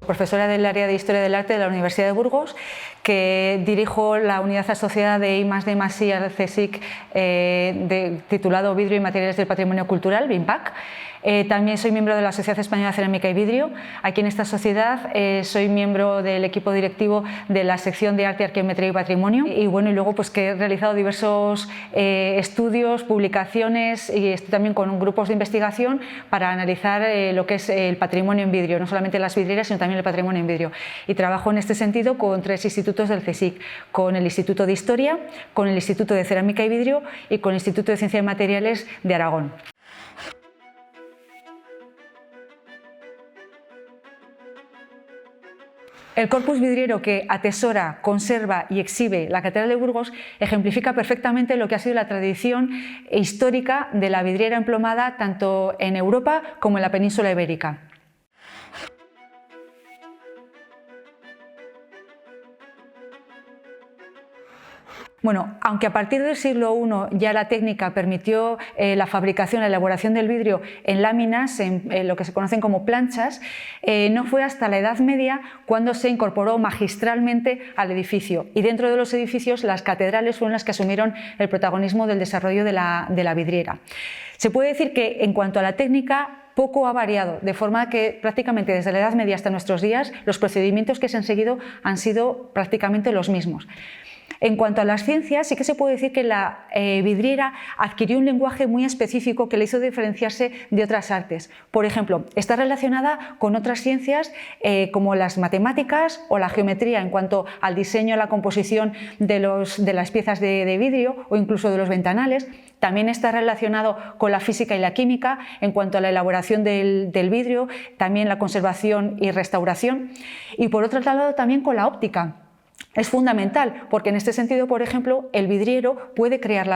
profesora del área de Historia del Arte de la Universidad de Burgos, que dirijo la unidad asociada de I+D+I al CSIC titulado Vidrio y Materiales del Patrimonio Cultural, BIMPAC. También soy miembro de la Sociedad Española de Cerámica y Vidrio. Aquí en esta sociedad soy miembro del equipo directivo de la sección de Arte, Arqueometría y Patrimonio. Y luego pues que he realizado diversos estudios, publicaciones y estoy también con grupos de investigación para analizar lo que es el patrimonio en vidrio, no solamente las vidrieras, sino también el patrimonio en vidrio. Y trabajo en este sentido con 3 institutos del CSIC, con el Instituto de Historia, con el Instituto de Cerámica y Vidrio y con el Instituto de Ciencias y Materiales de Aragón. El corpus vidriero que atesora, conserva y exhibe la Catedral de Burgos ejemplifica perfectamente lo que ha sido la tradición histórica de la vidriera emplomada tanto en Europa como en la península ibérica. Bueno, aunque a partir del siglo I ya la técnica permitió la fabricación, la elaboración del vidrio en láminas, en lo que se conocen como planchas, no fue hasta la Edad Media cuando se incorporó magistralmente al edificio. Y dentro de los edificios, las catedrales fueron las que asumieron el protagonismo del desarrollo de la vidriera. Se puede decir que en cuanto a la técnica, poco ha variado, de forma que prácticamente desde la Edad Media hasta nuestros días los procedimientos que se han seguido han sido prácticamente los mismos. En cuanto a las ciencias, sí que se puede decir que la vidriera adquirió un lenguaje muy específico que le hizo diferenciarse de otras artes. Por ejemplo, está relacionada con otras ciencias como las matemáticas o la geometría en cuanto al diseño, a la composición de las piezas de vidrio o incluso de los ventanales. También está relacionado con la física y la química en cuanto a la elaboración del vidrio, también la conservación y restauración. Y por otro lado también con la óptica. Es fundamental porque en este sentido, por ejemplo, el vidriero puede crear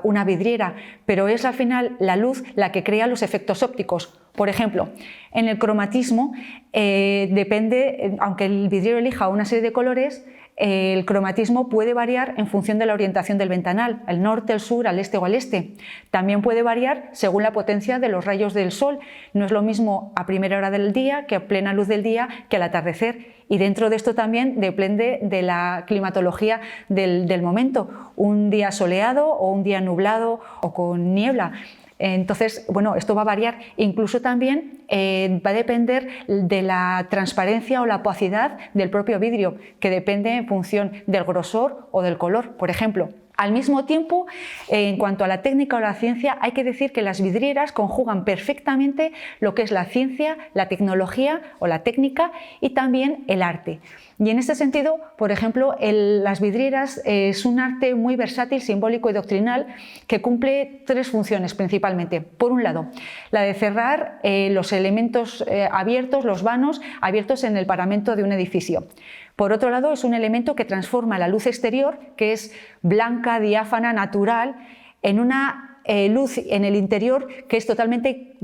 una vidriera, pero es al final la luz la que crea los efectos ópticos. Por ejemplo, en el cromatismo depende, aunque el vidriero elija una serie de colores, el cromatismo puede variar en función de la orientación del ventanal, al norte, al sur, al este o al este. También puede variar según la potencia de los rayos del sol. No es lo mismo a primera hora del día que a plena luz del día que al atardecer. Y dentro de esto también depende de la climatología del momento. Un día soleado o un día nublado o con niebla. Entonces, bueno, esto va a variar, incluso también va a depender de la transparencia o la opacidad del propio vidrio, que depende en función del grosor o del color, por ejemplo. Al mismo tiempo, en cuanto a la técnica o la ciencia, hay que decir que las vidrieras conjugan perfectamente lo que es la ciencia, la tecnología o la técnica y también el arte. Y en este sentido, por ejemplo, las vidrieras es un arte muy versátil, simbólico y doctrinal que cumple 3 funciones principalmente. Por un lado, la de cerrar los elementos abiertos, los vanos abiertos en el paramento de un edificio. Por otro lado, es un elemento que transforma la luz exterior, que es blanca, diáfana, natural, en una luz en el interior que es totalmente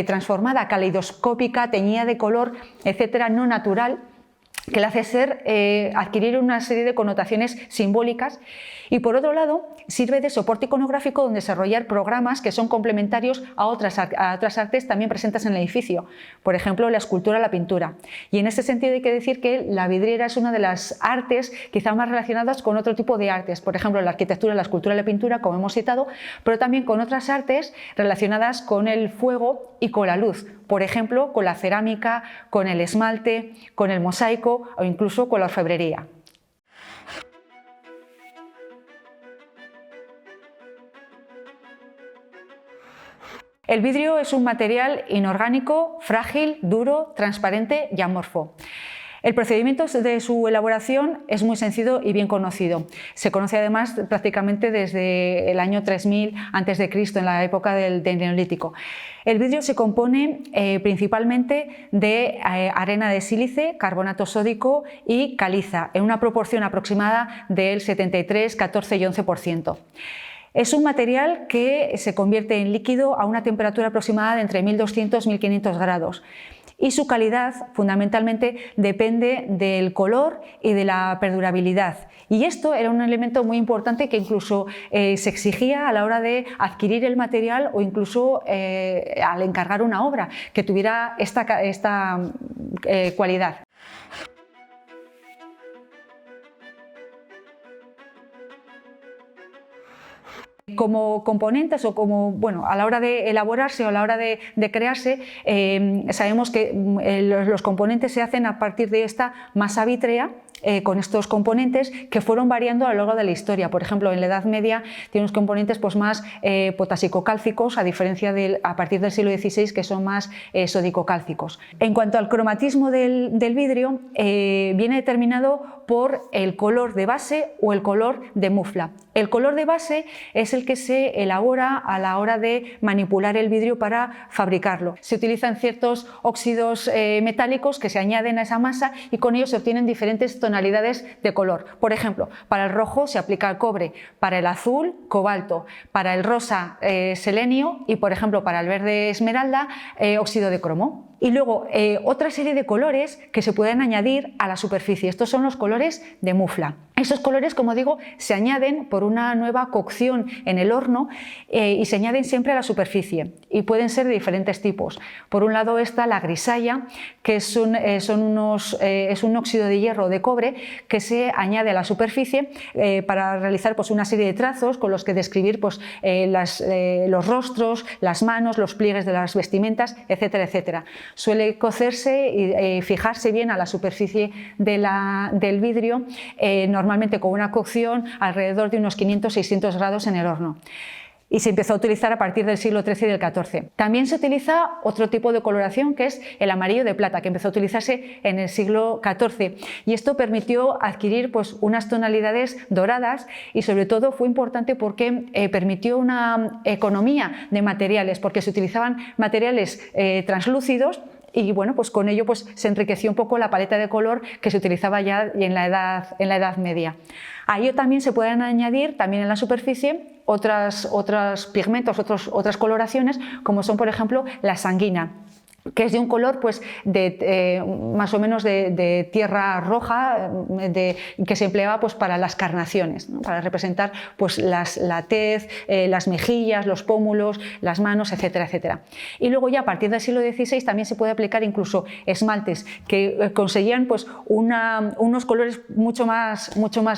transformada, caleidoscópica, teñida de color, etcétera, no natural, que le hace adquirir una serie de connotaciones simbólicas. Y por otro lado, sirve de soporte iconográfico donde desarrollar programas que son complementarios a otras artes también presentes en el edificio, por ejemplo, la escultura o la pintura. Y en este sentido hay que decir que la vidriera es una de las artes quizá más relacionadas con otro tipo de artes, por ejemplo, la arquitectura, la escultura y la pintura, como hemos citado, pero también con otras artes relacionadas con el fuego y con la luz, por ejemplo, con la cerámica, con el esmalte, con el mosaico o incluso con la orfebrería. El vidrio es un material inorgánico, frágil, duro, transparente y amorfo. El procedimiento de su elaboración es muy sencillo y bien conocido. Se conoce además prácticamente desde el año 3000 a.C., en la época del Neolítico. El vidrio se compone principalmente de arena de sílice, carbonato sódico y caliza, en una proporción aproximada del 73, 14 y 11%. Es un material que se convierte en líquido a una temperatura aproximada de entre 1200 y 1500 grados. Y su calidad fundamentalmente depende del color y de la perdurabilidad. Y esto era un elemento muy importante que incluso se exigía a la hora de adquirir el material o incluso al encargar una obra, que tuviera esta cualidad. Como componentes o como, bueno, a la hora de elaborarse o a la hora de crearse, sabemos que los componentes se hacen a partir de esta masa vítrea, con estos componentes que fueron variando a lo largo de la historia. Por ejemplo, en la Edad Media tiene unos componentes pues, más potasicocálcicos, a diferencia a partir del siglo XVI, que son más sodicocálcicos. En cuanto al cromatismo del vidrio, viene determinado por el color de base o el color de mufla. El color de base es el que se elabora a la hora de manipular el vidrio para fabricarlo. Se utilizan ciertos óxidos metálicos que se añaden a esa masa y con ellos se obtienen diferentes tonalidades de color. Por ejemplo, para el rojo se aplica el cobre, para el azul cobalto, para el rosa selenio y, por ejemplo, para el verde esmeralda óxido de cromo. Y luego otra serie de colores que se pueden añadir a la superficie. Estos son los colores de mufla. Esos colores, como digo, se añaden por una nueva cocción en el horno y se añaden siempre a la superficie y pueden ser de diferentes tipos. Por un lado está la grisalla, que es un óxido de hierro o de cobre que se añade a la superficie para realizar pues, una serie de trazos con los que describir pues, los rostros, las manos, los pliegues de las vestimentas, etcétera, etcétera. Suele cocerse y fijarse bien a la superficie del vidrio, normalmente con una cocción alrededor de unos 500-600 grados en el horno. Y se empezó a utilizar a partir del siglo XIII y del XIV. También se utiliza otro tipo de coloración que es el amarillo de plata, que empezó a utilizarse en el siglo XIV y esto permitió adquirir pues, unas tonalidades doradas y sobre todo fue importante porque permitió una economía de materiales, porque se utilizaban materiales translúcidos y bueno, pues con ello pues, se enriqueció un poco la paleta de color que se utilizaba ya en la Edad Media. A ello también se pueden añadir también en la superficie otros pigmentos, otras coloraciones, como son por ejemplo la sanguina, que es de un color pues, más o menos de tierra roja, que se empleaba pues, para las carnaciones, ¿no? Para representar pues, la tez, las mejillas, los pómulos, las manos, etcétera, etcétera. Y luego ya a partir del siglo XVI también se puede aplicar incluso esmaltes que conseguían pues, unos colores mucho más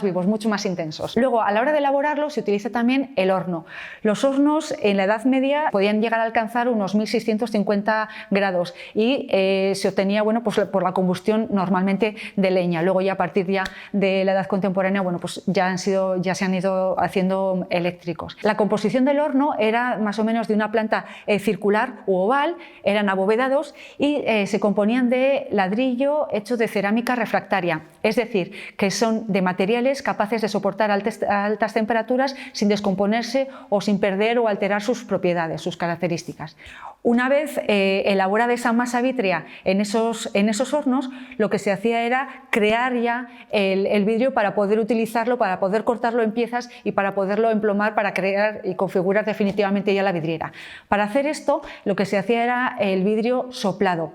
vivos, mucho más intensos. Luego a la hora de elaborarlo se utiliza también el horno. Los hornos en la Edad Media podían llegar a alcanzar unos 1650 grados y se obtenía bueno, pues por la combustión normalmente de leña. Luego ya a partir ya de la edad contemporánea bueno, pues ya se han ido haciendo eléctricos. La composición del horno era más o menos de una planta circular u oval, eran abovedados y se componían de ladrillo hecho de cerámica refractaria, es decir, que son de materiales capaces de soportar altas temperaturas sin descomponerse o sin perder o alterar sus propiedades, sus características. Una vez elaborada esa masa vítrea en esos hornos, lo que se hacía era crear ya el vidrio para poder utilizarlo, para poder cortarlo en piezas y para poderlo emplomar para crear y configurar definitivamente ya la vidriera. Para hacer esto, lo que se hacía era el vidrio soplado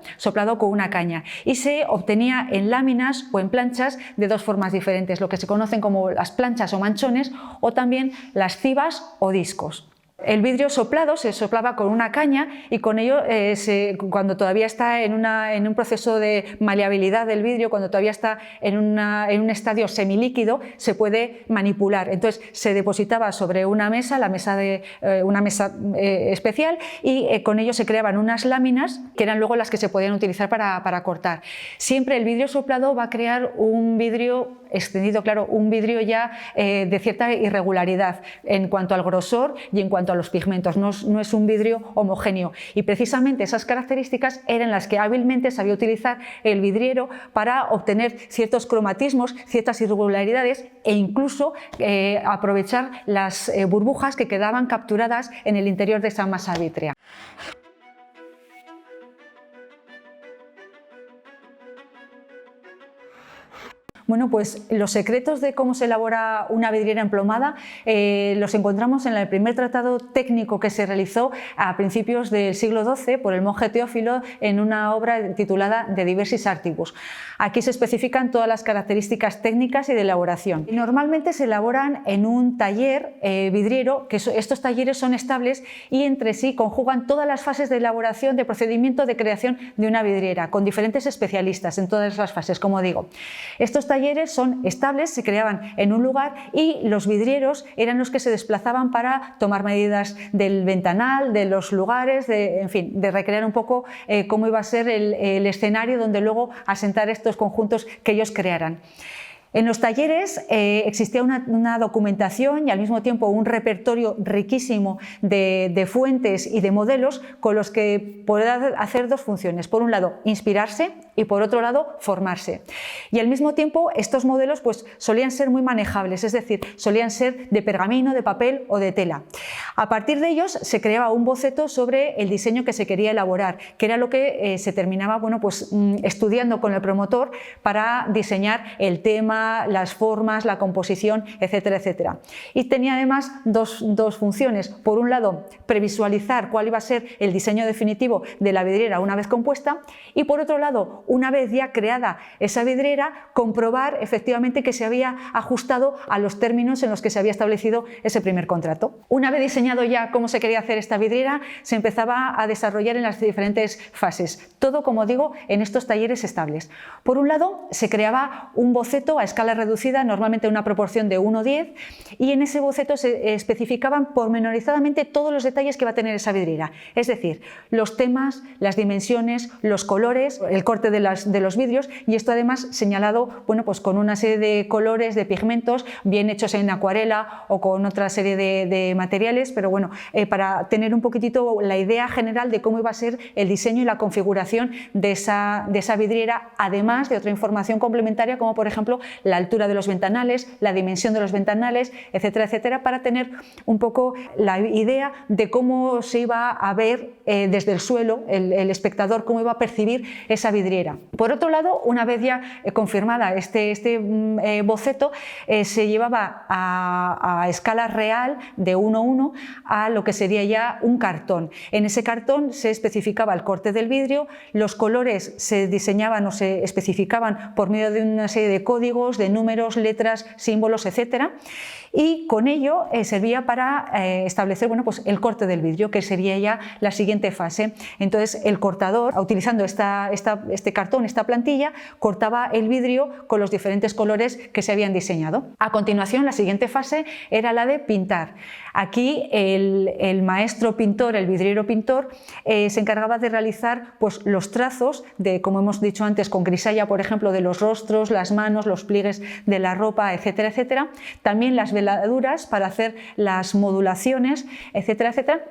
con una caña y se obtenía en láminas o en planchas de dos formas diferentes, lo que se conocen como las planchas o manchones o también las cibas o discos. El vidrio soplado se soplaba con una caña y con ello, cuando todavía está en un proceso de maleabilidad del vidrio, cuando todavía está en un estadio semilíquido, se puede manipular. Entonces se depositaba sobre una mesa, una mesa especial, y con ello se creaban unas láminas que eran luego las que se podían utilizar para cortar. Siempre el vidrio soplado va a crear un vidrio extendido, claro, un vidrio ya de cierta irregularidad en cuanto al grosor y en cuanto a los pigmentos, no es un vidrio homogéneo y precisamente esas características eran las que hábilmente sabía utilizar el vidriero para obtener ciertos cromatismos, ciertas irregularidades e incluso aprovechar las burbujas que quedaban capturadas en el interior de esa masa vítrea. Bueno, pues los secretos de cómo se elabora una vidriera emplomada los encontramos en el primer tratado técnico que se realizó a principios del siglo XII por el monje Teófilo en una obra titulada De Diversis Artibus. Aquí se especifican todas las características técnicas y de elaboración. Normalmente se elaboran en un taller vidriero, que estos talleres son estables y entre sí conjugan todas las fases de elaboración, de procedimiento de creación de una vidriera, con diferentes especialistas en todas las fases, como digo. Estos talleres son estables, se creaban en un lugar y los vidrieros eran los que se desplazaban para tomar medidas del ventanal, de los lugares, en fin, de recrear un poco cómo iba a ser el escenario donde luego asentar estos conjuntos que ellos crearan. En los talleres existía una documentación y al mismo tiempo un repertorio riquísimo de fuentes y de modelos con los que poder hacer dos funciones. Por un lado, inspirarse y por otro lado, formarse. Y al mismo tiempo estos modelos pues, solían ser muy manejables, es decir, solían ser de pergamino, de papel o de tela. A partir de ellos se creaba un boceto sobre el diseño que se quería elaborar, que era lo que se terminaba estudiando con el promotor para diseñar el tema, las formas, la composición, etcétera, etcétera. Y tenía además dos funciones. Por un lado, previsualizar cuál iba a ser el diseño definitivo de la vidriera una vez compuesta y por otro lado, una vez ya creada esa vidriera, comprobar efectivamente que se había ajustado a los términos en los que se había establecido ese primer contrato. Una vez diseñado ya cómo se quería hacer esta vidriera, se empezaba a desarrollar en las diferentes fases. Todo, como digo, en estos talleres estables. Por un lado, se creaba un boceto a escala reducida, normalmente una proporción de 1:10, y en ese boceto se especificaban pormenorizadamente todos los detalles que va a tener esa vidriera, es decir, los temas, las dimensiones, los colores, el corte de los vidrios, y esto además señalado pues con una serie de colores, de pigmentos, bien hechos en acuarela o con otra serie de materiales, pero bueno, para tener un poquitito la idea general de cómo iba a ser el diseño y la configuración de esa vidriera, además de otra información complementaria como por ejemplo la altura de los ventanales, la dimensión de los ventanales, etcétera, etcétera, para tener un poco la idea de cómo se iba a ver desde el suelo el espectador, cómo iba a percibir esa vidriera. Por otro lado, una vez ya confirmada este boceto, se llevaba a escala real de 1:1 a lo que sería ya un cartón. En ese cartón se especificaba el corte del vidrio, los colores se diseñaban o se especificaban por medio de una serie de códigos, de números, letras, símbolos, etcétera, y con ello servía para establecer pues el corte del vidrio, que sería ya la siguiente fase. Entonces el cortador, utilizando este cartón, esta plantilla, cortaba el vidrio con los diferentes colores que se habían diseñado. A continuación, la siguiente fase era la de pintar. Aquí el maestro pintor, el vidriero pintor, se encargaba de realizar pues, los trazos, como hemos dicho antes, con grisalla, por ejemplo, de los rostros, las manos, los pliegues de la ropa, etcétera, etcétera. También las veladuras para hacer las modulaciones, etcétera, etcétera.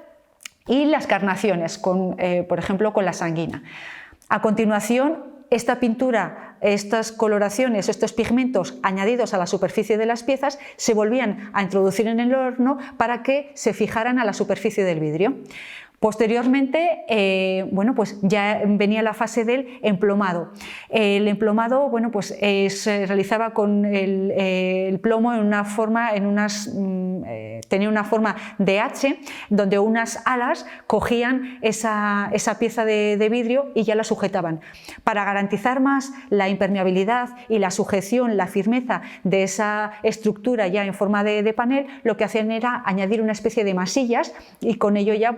Y las carnaciones, por ejemplo, con la sanguina. A continuación, esta pintura, estas coloraciones, estos pigmentos añadidos a la superficie de las piezas se volvían a introducir en el horno para que se fijaran a la superficie del vidrio. Posteriormente, pues ya venía la fase del emplomado. El emplomado se realizaba con el plomo en una forma, tenía una forma de H, donde unas alas cogían esa pieza de vidrio y ya la sujetaban. Para garantizar más la impermeabilidad y la sujeción, la firmeza de esa estructura ya en forma de panel, lo que hacían era añadir una especie de masillas y con ello ya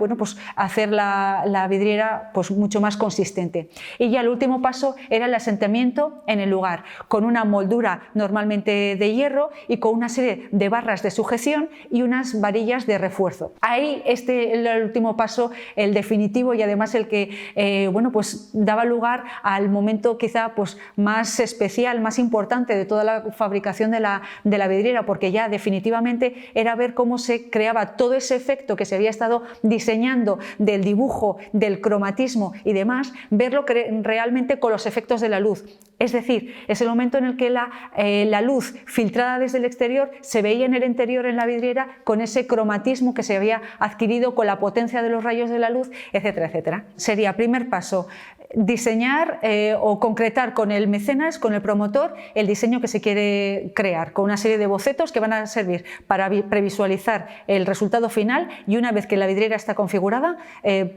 hacer la vidriera pues mucho más consistente. Y ya el último paso era el asentamiento en el lugar, con una moldura normalmente de hierro y con una serie de barras de sujeción y unas varillas de refuerzo. Ahí el último paso, el definitivo y además el que pues daba lugar al momento quizá pues más especial, más importante de toda la fabricación de la vidriera, porque ya definitivamente era ver cómo se creaba todo ese efecto que se había estado diseñando del dibujo, del cromatismo y demás, verlo realmente con los efectos de la luz. Es decir, es el momento en el que la luz filtrada desde el exterior se veía en el interior, en la vidriera, con ese cromatismo que se había adquirido con la potencia de los rayos de la luz, etcétera, etcétera. Sería, primer paso, diseñar o concretar con el mecenas, con el promotor, el diseño que se quiere crear, con una serie de bocetos que van a servir para previsualizar el resultado final y una vez que la vidriera está configurada,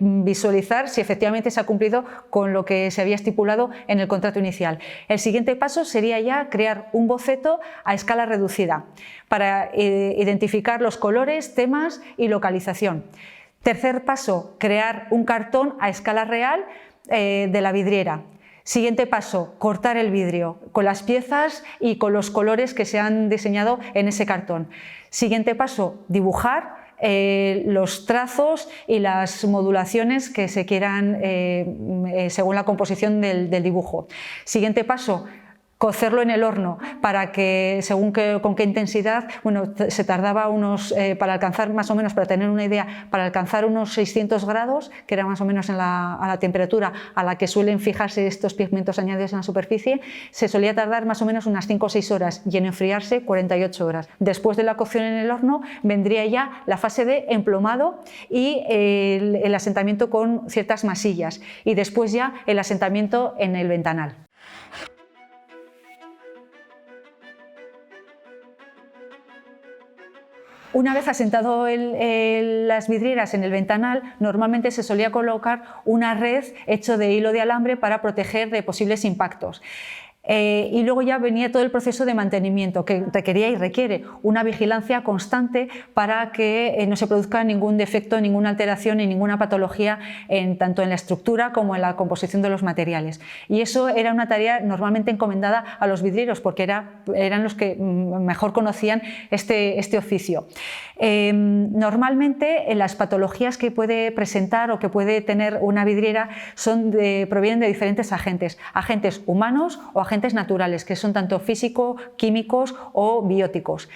visualizar si efectivamente se ha cumplido con lo que se había estipulado en el contrato inicial. El siguiente paso sería ya crear un boceto a escala reducida para identificar los colores, temas y localización. Tercer paso, crear un cartón a escala real de la vidriera. Siguiente paso, cortar el vidrio con las piezas y con los colores que se han diseñado en ese cartón. Siguiente paso, dibujar los trazos y las modulaciones que se quieran según la composición del dibujo. Siguiente paso, cocerlo en el horno para que, según con qué intensidad, bueno, se tardaba para alcanzar más o menos, para tener una idea, para alcanzar unos 600 grados, que era más o menos a la temperatura a la que suelen fijarse estos pigmentos añadidos en la superficie, se solía tardar más o menos unas 5 o 6 horas y en enfriarse 48 horas. Después de la cocción en el horno vendría ya la fase de emplomado y el asentamiento con ciertas masillas y después ya el asentamiento en el ventanal. Una vez asentado las vidrieras en el ventanal, normalmente se solía colocar una red hecha de hilo de alambre para proteger de posibles impactos. Y luego ya venía todo el proceso de mantenimiento que requería y requiere una vigilancia constante para que no se produzca ningún defecto, ninguna alteración y ninguna patología tanto en la estructura como en la composición de los materiales. Y eso era una tarea normalmente encomendada a los vidrieros porque eran los que mejor conocían este oficio. Normalmente las patologías que puede presentar o que puede tener una vidriera provienen de diferentes agentes humanos o agentes naturales, que son tanto físicos, químicos o bióticos.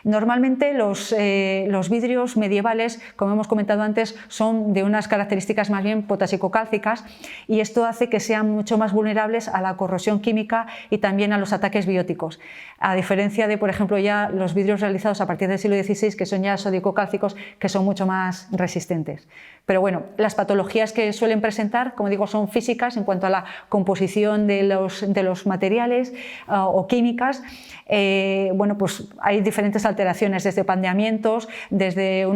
Normalmente los vidrios medievales, como hemos comentado antes, son de unas características más bien potasicocálcicas y esto hace que sean mucho más vulnerables a la corrosión química y también a los ataques bióticos, a diferencia de, por ejemplo, ya los vidrios realizados a partir del siglo XVI, que son ya sodicocálcicos, que son mucho más resistentes. Pero bueno, las patologías que suelen presentar, como digo, son físicas en cuanto a la composición de los materiales o químicas. Bueno, pues hay diferentes alteraciones, desde pandeamientos, desde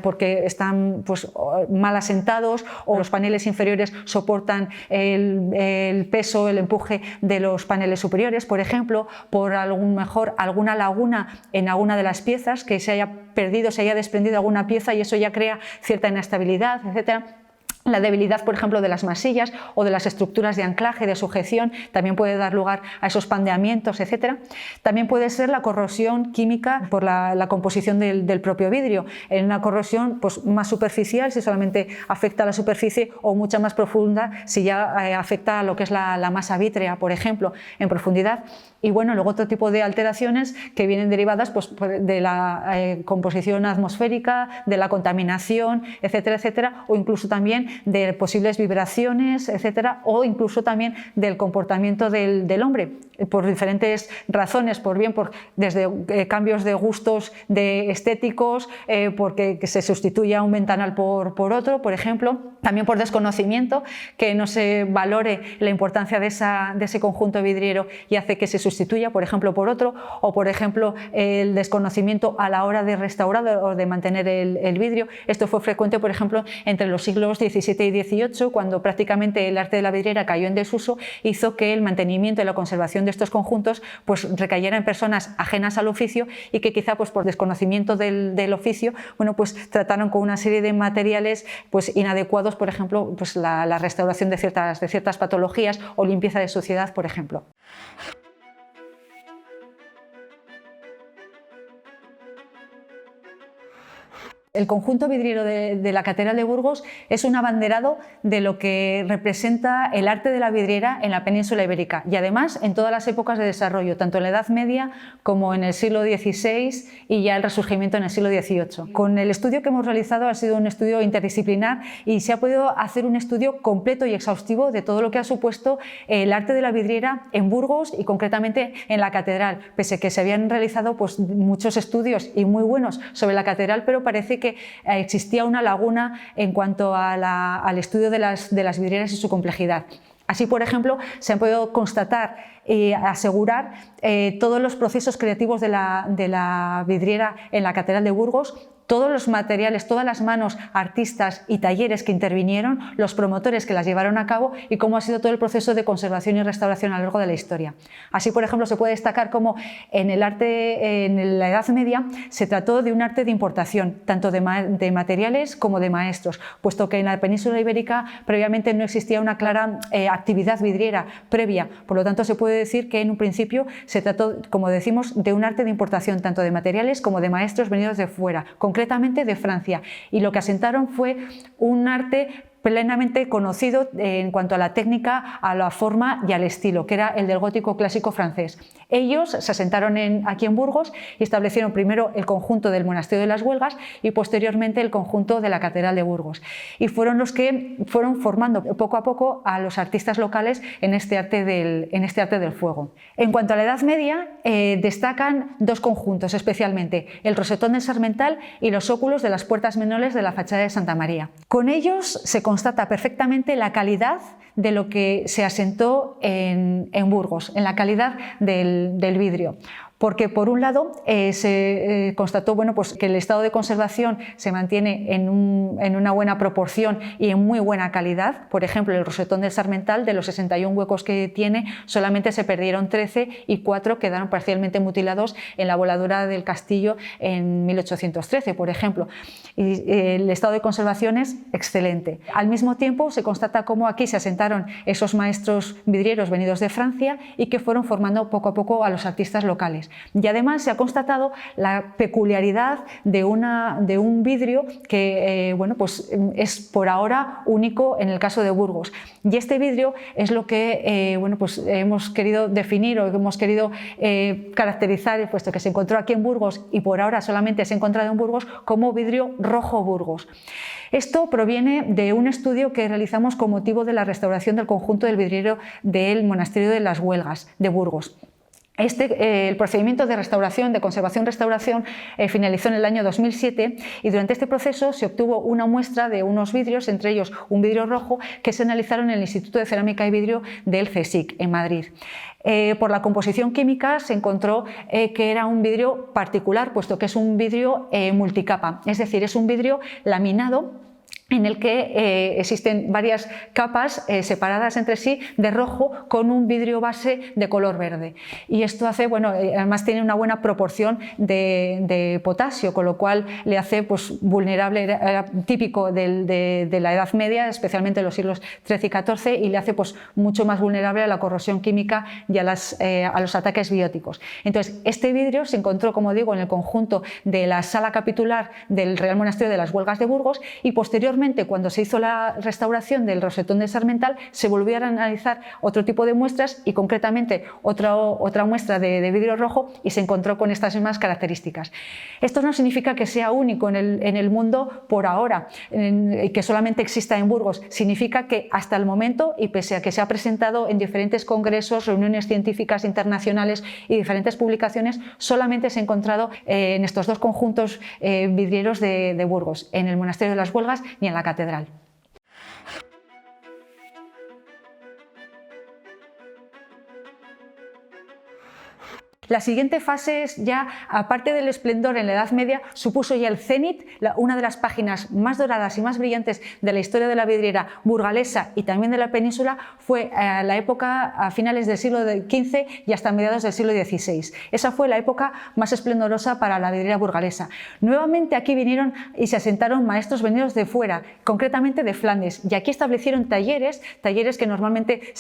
porque están pues, mal asentados o los paneles inferiores soportan el peso, el empuje de los paneles superiores, por ejemplo, por alguna laguna en alguna de las piezas, que se haya perdido, se haya desprendido alguna pieza y eso ya crea cierta inestabilidad, etcétera. La debilidad, por ejemplo, de las masillas o de las estructuras de anclaje, de sujeción, también puede dar lugar a esos pandeamientos, etc. También puede ser la corrosión química por la composición del propio vidrio. En una corrosión pues, más superficial, si solamente afecta a la superficie, o mucha más profunda, si ya afecta a lo que es la masa vítrea, por ejemplo, en profundidad. Y bueno, luego otro tipo de alteraciones que vienen derivadas pues, de la composición atmosférica, de la contaminación, etcétera, etcétera, o incluso también de posibles vibraciones, etcétera, o incluso también del comportamiento del hombre, por diferentes razones, desde cambios de gustos estéticos, porque se sustituya un ventanal por otro, por ejemplo, también por desconocimiento, que no se valore la importancia de ese conjunto vidriero y hace que se sustituya, por ejemplo, por otro, o por ejemplo el desconocimiento a la hora de restaurar o de mantener el vidrio. Esto fue frecuente, por ejemplo, entre los siglos XVII y XVIII, cuando prácticamente el arte de la vidriera cayó en desuso, hizo que el mantenimiento y la conservación de estos conjuntos pues, recayera en personas ajenas al oficio y que quizá pues, por desconocimiento del oficio bueno, pues, trataron con una serie de materiales pues, inadecuados, por ejemplo, pues, la restauración de ciertas patologías o limpieza de suciedad, por ejemplo. El conjunto vidriero de la Catedral de Burgos es un abanderado de lo que representa el arte de la vidriera en la península ibérica y además en todas las épocas de desarrollo, tanto en la Edad Media como en el siglo XVI y ya el Resurgimiento en el siglo XVIII. Con el estudio que hemos realizado ha sido un estudio interdisciplinar y se ha podido hacer un estudio completo y exhaustivo de todo lo que ha supuesto el arte de la vidriera en Burgos y concretamente en la Catedral, pese a que se habían realizado pues, muchos estudios y muy buenos sobre la Catedral, pero parece que existía una laguna en cuanto al estudio de las vidrieras y su complejidad. Así, por ejemplo, se han podido constatar y asegurar todos los procesos creativos de la vidriera en la Catedral de Burgos, todos los materiales, todas las manos, artistas y talleres que intervinieron, los promotores que las llevaron a cabo y cómo ha sido todo el proceso de conservación y restauración a lo largo de la historia. Así, por ejemplo, se puede destacar cómo en el arte, en la Edad Media, se trató de un arte de importación, tanto de materiales como de maestros, puesto que en la península ibérica previamente no existía una clara actividad vidriera previa. Por lo tanto, se puede decir que en un principio se trató, como decimos, de un arte de importación, tanto de materiales como de maestros venidos de fuera, concretamente de Francia, y lo que asentaron fue un arte plenamente conocido en cuanto a la técnica, a la forma y al estilo, que era el del gótico clásico francés. Ellos se asentaron aquí en Burgos y establecieron primero el conjunto del Monasterio de las Huelgas y posteriormente el conjunto de la Catedral de Burgos. Y fueron los que fueron formando poco a poco a los artistas locales en este arte del fuego. En cuanto a la Edad Media, destacan dos conjuntos especialmente, el rosetón del Sarmental y los óculos de las puertas menores de la fachada de Santa María. Con ellos se constata perfectamente la calidad de lo que se asentó en Burgos, en la calidad del vidrio. Porque por un lado se constató pues que el estado de conservación se mantiene en una buena proporción y en muy buena calidad. Por ejemplo, el rosetón del Sarmental, de los 61 huecos que tiene, solamente se perdieron 13 y 4 quedaron parcialmente mutilados en la voladura del castillo en 1813, por ejemplo. Y el estado de conservación es excelente. Al mismo tiempo se constata cómo aquí se asentaron esos maestros vidrieros venidos de Francia y que fueron formando poco a poco a los artistas locales. Y además se ha constatado la peculiaridad de un vidrio que pues es por ahora único en el caso de Burgos. Y este vidrio es lo que pues hemos querido definir o hemos querido caracterizar, puesto que se encontró aquí en Burgos y por ahora solamente se ha encontrado en Burgos, como vidrio rojo Burgos. Esto proviene de un estudio que realizamos con motivo de la restauración del conjunto del vidriero del Monasterio de las Huelgas de Burgos. El procedimiento de restauración, de conservación-restauración, finalizó en el año 2007 y durante este proceso se obtuvo una muestra de unos vidrios, entre ellos un vidrio rojo, que se analizaron en el Instituto de Cerámica y Vidrio del CSIC en Madrid. Por la composición química se encontró que era un vidrio particular, puesto que es un vidrio multicapa, es decir, es un vidrio laminado en el que existen varias capas separadas entre sí de rojo con un vidrio base de color verde. Y esto hace, además tiene una buena proporción de potasio, con lo cual le hace pues, vulnerable, era típico de la Edad Media, especialmente en los siglos XIII y XIV, y le hace pues, mucho más vulnerable a la corrosión química y a los ataques bióticos. Entonces, este vidrio se encontró, como digo, en el conjunto de la sala capitular del Real Monasterio de las Huelgas de Burgos y posteriormente, cuando se hizo la restauración del rosetón de Sarmental, se volvió a analizar otro tipo de muestras y concretamente otra muestra de vidrio rojo y se encontró con estas mismas características. Esto no significa que sea único en el mundo por ahora, que solamente exista en Burgos. Significa que hasta el momento, y pese a que se ha presentado en diferentes congresos, reuniones científicas internacionales y diferentes publicaciones, solamente se ha encontrado en estos dos conjuntos vidrieros de Burgos, en el Monasterio de las Huelgas y en la Catedral. La siguiente fase es ya, aparte del esplendor en la Edad Media, supuso ya el cenit, una de las páginas más doradas y más brillantes de la historia de la vidriera burgalesa y también de la península, fue la época a finales del siglo XV y hasta mediados del siglo XVI. Esa fue la época más esplendorosa para la vidriera burgalesa. Nuevamente aquí vinieron y se asentaron maestros venidos de fuera, concretamente de Flandes, y aquí establecieron talleres que normalmente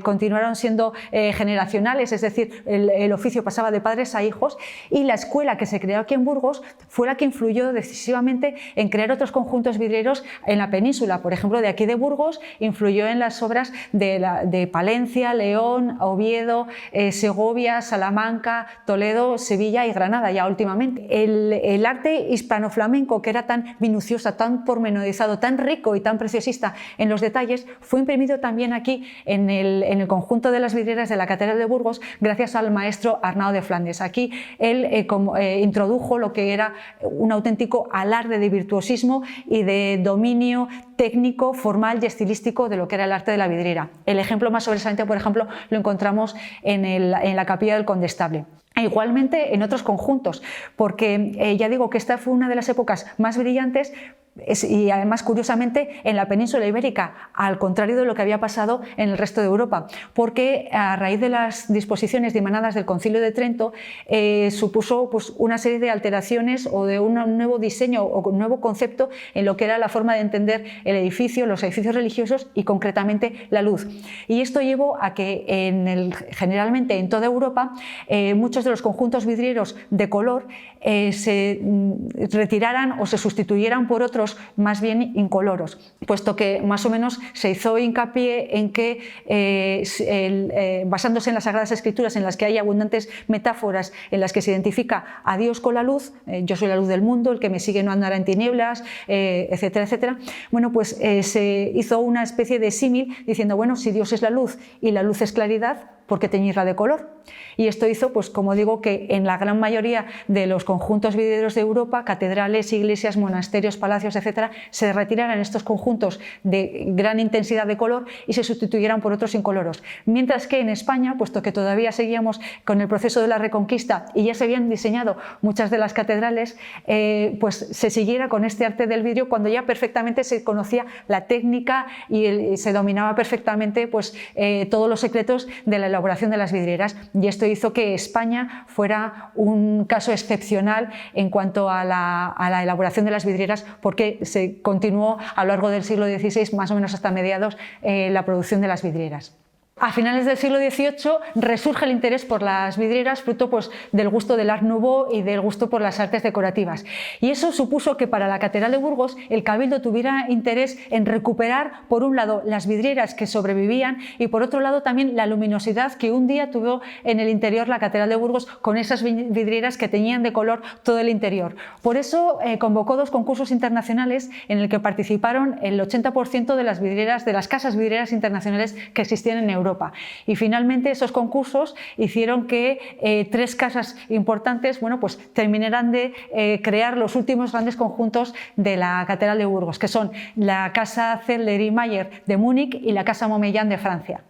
continuaron siendo generacionales, es decir, el oficio pasaba de padres a hijos, y la escuela que se creó aquí en Burgos fue la que influyó decisivamente en crear otros conjuntos vidrieros en la península. Por ejemplo, de aquí de Burgos influyó en las obras de Palencia, León, Oviedo, Segovia, Salamanca, Toledo, Sevilla y Granada ya últimamente. El arte hispano-flamenco, que era tan minucioso, tan pormenorizado, tan rico y tan preciosista en los detalles, fue imprimido también aquí en el conjunto de las vidrieras de la Catedral de Burgos gracias al maestro Arnaldo Bernardo de Flandes. Aquí él introdujo lo que era un auténtico alarde de virtuosismo y de dominio técnico, formal y estilístico de lo que era el arte de la vidriera. El ejemplo más sobresaliente, por ejemplo, lo encontramos en la capilla del Condestable. E igualmente en otros conjuntos, porque ya digo que esta fue una de las épocas más brillantes y además curiosamente en la península ibérica, al contrario de lo que había pasado en el resto de Europa, porque a raíz de las disposiciones dimanadas del Concilio de Trento supuso pues, una serie de alteraciones o de un nuevo diseño o un nuevo concepto en lo que era la forma de entender el edificio, los edificios religiosos y concretamente la luz. Y esto llevó a que generalmente en toda Europa muchos de los conjuntos vidrieros de color se retiraran o se sustituyeran por otros más bien incoloros, puesto que más o menos se hizo hincapié en que basándose en las Sagradas Escrituras, en las que hay abundantes metáforas en las que se identifica a Dios con la luz, yo soy la luz del mundo, el que me sigue no andará en tinieblas, etcétera, etcétera. Bueno, pues se hizo una especie de símil diciendo, bueno, si Dios es la luz y la luz es claridad, ¿por qué teñirla de color? Y esto hizo, pues como digo, que en la gran mayoría de los conjuntos vidrieros de Europa, catedrales, iglesias, monasterios, palacios, etcétera, se retiraran estos conjuntos de gran intensidad de color y se sustituyeran por otros incoloros. Mientras que en España, puesto que todavía seguíamos con el proceso de la Reconquista y ya se habían diseñado muchas de las catedrales, pues se siguiera con este arte del vidrio cuando ya perfectamente se conocía la técnica y se dominaba perfectamente pues, todos los secretos de la elaboración de las vidrieras, y esto hizo que España fuera un caso excepcional en cuanto a la elaboración de las vidrieras, porque se continuó a lo largo del siglo XVI, más o menos hasta mediados, la producción de las vidrieras. A finales del siglo XVIII resurge el interés por las vidrieras, fruto pues, del gusto del Art Nouveau y del gusto por las artes decorativas. Y eso supuso que para la Catedral de Burgos el Cabildo tuviera interés en recuperar, por un lado, las vidrieras que sobrevivían y por otro lado también la luminosidad que un día tuvo en el interior la Catedral de Burgos con esas vidrieras que teñían de color todo el interior. Por eso convocó 2 concursos internacionales en el que participaron el 80% de las vidrieras, de las casas vidrieras internacionales que existían en Europa. Y finalmente esos concursos hicieron que 3 casas importantes bueno, pues, terminaran de crear los últimos grandes conjuntos de la Catedral de Burgos, que son la Casa Zeller y Mayer de Múnich y la Casa Montmellán de Francia.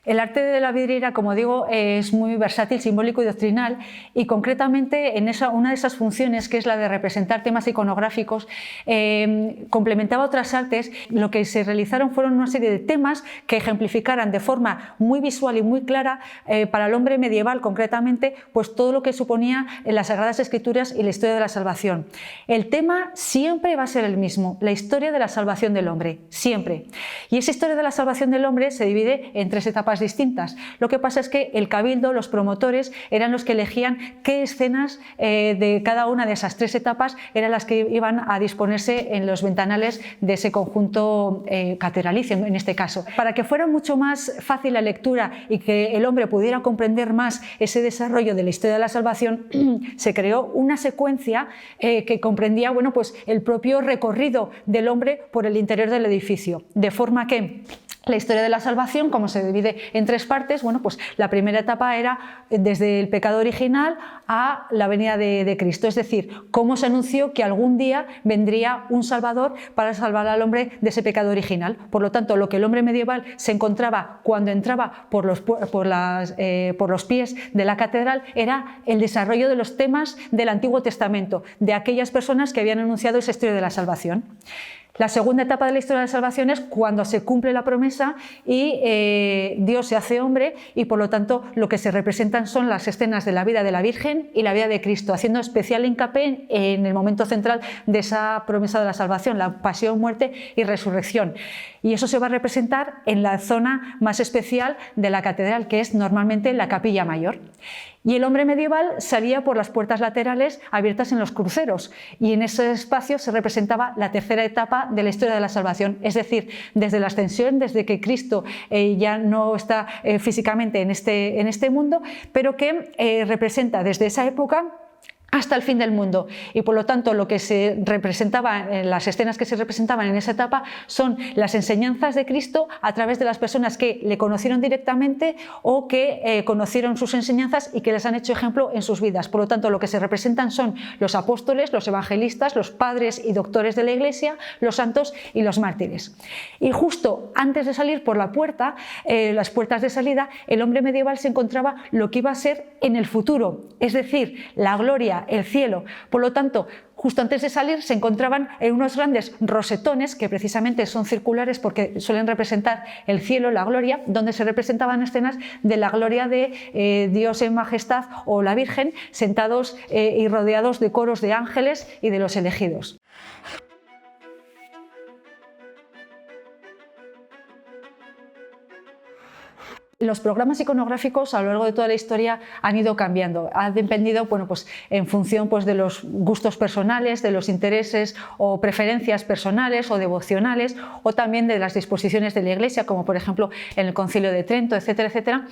El arte de la vidriera, como digo, es muy versátil, simbólico y doctrinal, y concretamente en una de esas funciones, que es la de representar temas iconográficos, complementaba otras artes. Lo que se realizaron fueron una serie de temas que ejemplificaran de forma muy visual y muy clara para el hombre medieval, concretamente, pues todo lo que suponía en las Sagradas Escrituras y la historia de la salvación. El tema siempre va a ser el mismo, la historia de la salvación del hombre, siempre. Y esa historia de la salvación del hombre se divide en 3 etapas distintas. Lo que pasa es que el Cabildo, los promotores, eran los que elegían qué escenas de cada una de esas 3 etapas eran las que iban a disponerse en los ventanales de ese conjunto catedralicio, en este caso. Para que fuera mucho más fácil la lectura y que el hombre pudiera comprender más ese desarrollo de la historia de la salvación, se creó una secuencia que comprendía bueno, pues, el propio recorrido del hombre por el interior del edificio, de forma que la historia de la salvación, como se divide en 3 partes, bueno, pues la primera etapa era desde el pecado original a la venida de Cristo, es decir, cómo se anunció que algún día vendría un Salvador para salvar al hombre de ese pecado original. Por lo tanto, lo que el hombre medieval se encontraba cuando entraba por los pies de la catedral era el desarrollo de los temas del Antiguo Testamento, de aquellas personas que habían anunciado esa historia de la salvación. La segunda etapa de la historia de la salvación es cuando se cumple la promesa y Dios se hace hombre, y por lo tanto lo que se representan son las escenas de la vida de la Virgen y la vida de Cristo, haciendo especial hincapié en el momento central de esa promesa de la salvación, la pasión, muerte y resurrección. Y eso se va a representar en la zona más especial de la catedral, que es normalmente la capilla mayor. Y el hombre medieval salía por las puertas laterales abiertas en los cruceros, y en ese espacio se representaba la tercera etapa de la historia de la salvación, es decir, desde la ascensión, desde que Cristo ya no está físicamente en este mundo, pero que representa desde esa época hasta el fin del mundo, y por lo tanto lo que se representaba en las escenas que se representaban en esa etapa son las enseñanzas de Cristo a través de las personas que le conocieron directamente o que conocieron sus enseñanzas y que les han hecho ejemplo en sus vidas. Por lo tanto, lo que se representan son los apóstoles, los evangelistas, los padres y doctores de la Iglesia, los santos y los mártires. Y justo antes de salir por la puerta, las puertas de salida, el hombre medieval se encontraba lo que iba a ser en el futuro, es decir, la gloria, el cielo. Por lo tanto, justo antes de salir se encontraban en unos grandes rosetones que precisamente son circulares porque suelen representar el cielo, la gloria, donde se representaban escenas de la gloria de Dios en majestad o la Virgen, sentados y rodeados de coros de ángeles y de los elegidos. Los programas iconográficos a lo largo de toda la historia han ido cambiando, ha dependido pues, en función pues, de los gustos personales, de los intereses o preferencias personales o devocionales, o también de las disposiciones de la Iglesia, como por ejemplo en el Concilio de Trento, etcétera, etcétera.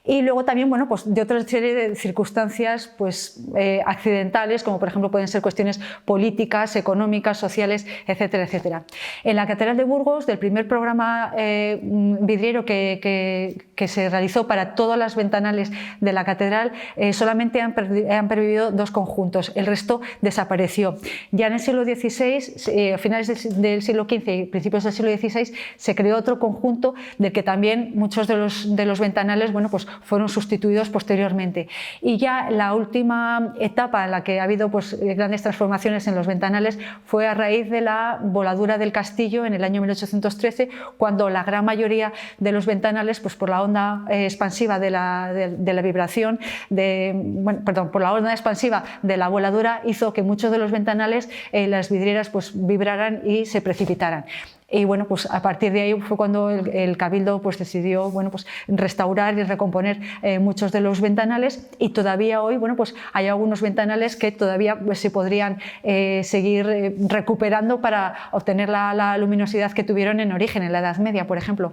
Y luego también pues, de otra serie de circunstancias pues, accidentales, como por ejemplo pueden ser cuestiones políticas, económicas, sociales, etcétera, etcétera. En la Catedral de Burgos, del primer programa vidriero que se realizó para todas las ventanales de la catedral, solamente han pervivido 2 conjuntos, el resto desapareció. Ya en el siglo XVI, a finales del siglo XV y principios del siglo XVI, se creó otro conjunto del que también muchos de los ventanales pues, fueron sustituidos posteriormente. Y ya la última etapa en la que ha habido pues, grandes transformaciones en los ventanales fue a raíz de la voladura del castillo en el año 1813, cuando la gran mayoría de los ventanales, pues, por la onda expansiva de la vibración, por la onda expansiva de la voladura, hizo que muchos de los ventanales, las vidrieras, pues, vibraran y se precipitaran. Y bueno, pues a partir de ahí fue cuando el Cabildo pues decidió pues restaurar y recomponer muchos de los ventanales, y todavía hoy pues hay algunos ventanales que todavía pues, se podrían seguir recuperando para obtener la luminosidad que tuvieron en origen, en la Edad Media, por ejemplo.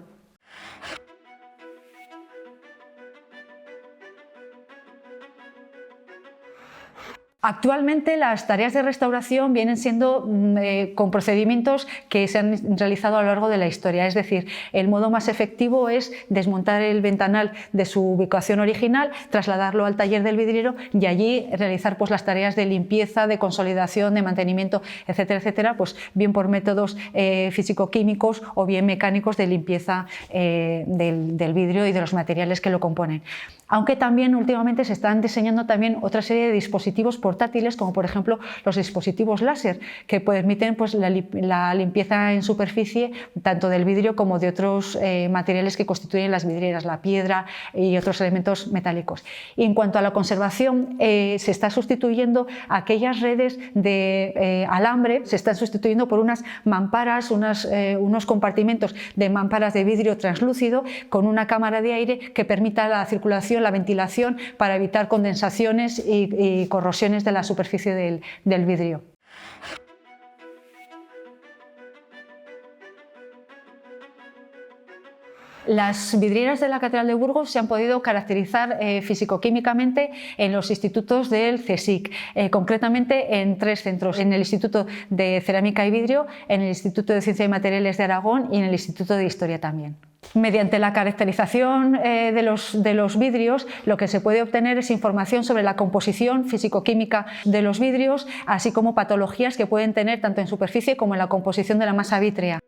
Actualmente las tareas de restauración vienen siendo con procedimientos que se han realizado a lo largo de la historia, es decir, el modo más efectivo es desmontar el ventanal de su ubicación original, trasladarlo al taller del vidriero y allí realizar pues, las tareas de limpieza, de consolidación, de mantenimiento, etcétera, etcétera, pues bien por métodos físico-químicos o bien mecánicos de limpieza del vidrio y de los materiales que lo componen. Aunque también últimamente se están diseñando también otra serie de dispositivos portátiles, como por ejemplo los dispositivos láser, que permiten pues, la limpieza en superficie tanto del vidrio como de otros materiales que constituyen las vidrieras, la piedra y otros elementos metálicos. Y en cuanto a la conservación, se está sustituyendo aquellas redes de alambre, se están sustituyendo por unas mamparas, unos compartimentos de mamparas de vidrio translúcido con una cámara de aire que permita la circulación, la ventilación, para evitar condensaciones y corrosiones de la superficie del vidrio. Las vidrieras de la Catedral de Burgos se han podido caracterizar físico-químicamente en los institutos del CSIC, concretamente en 3 centros: en el Instituto de Cerámica y Vidrio, en el Instituto de Ciencia y Materiales de Aragón y en el Instituto de Historia también. Mediante la caracterización de los vidrios, lo que se puede obtener es información sobre la composición físico-química de los vidrios, así como patologías que pueden tener tanto en superficie como en la composición de la masa vítrea.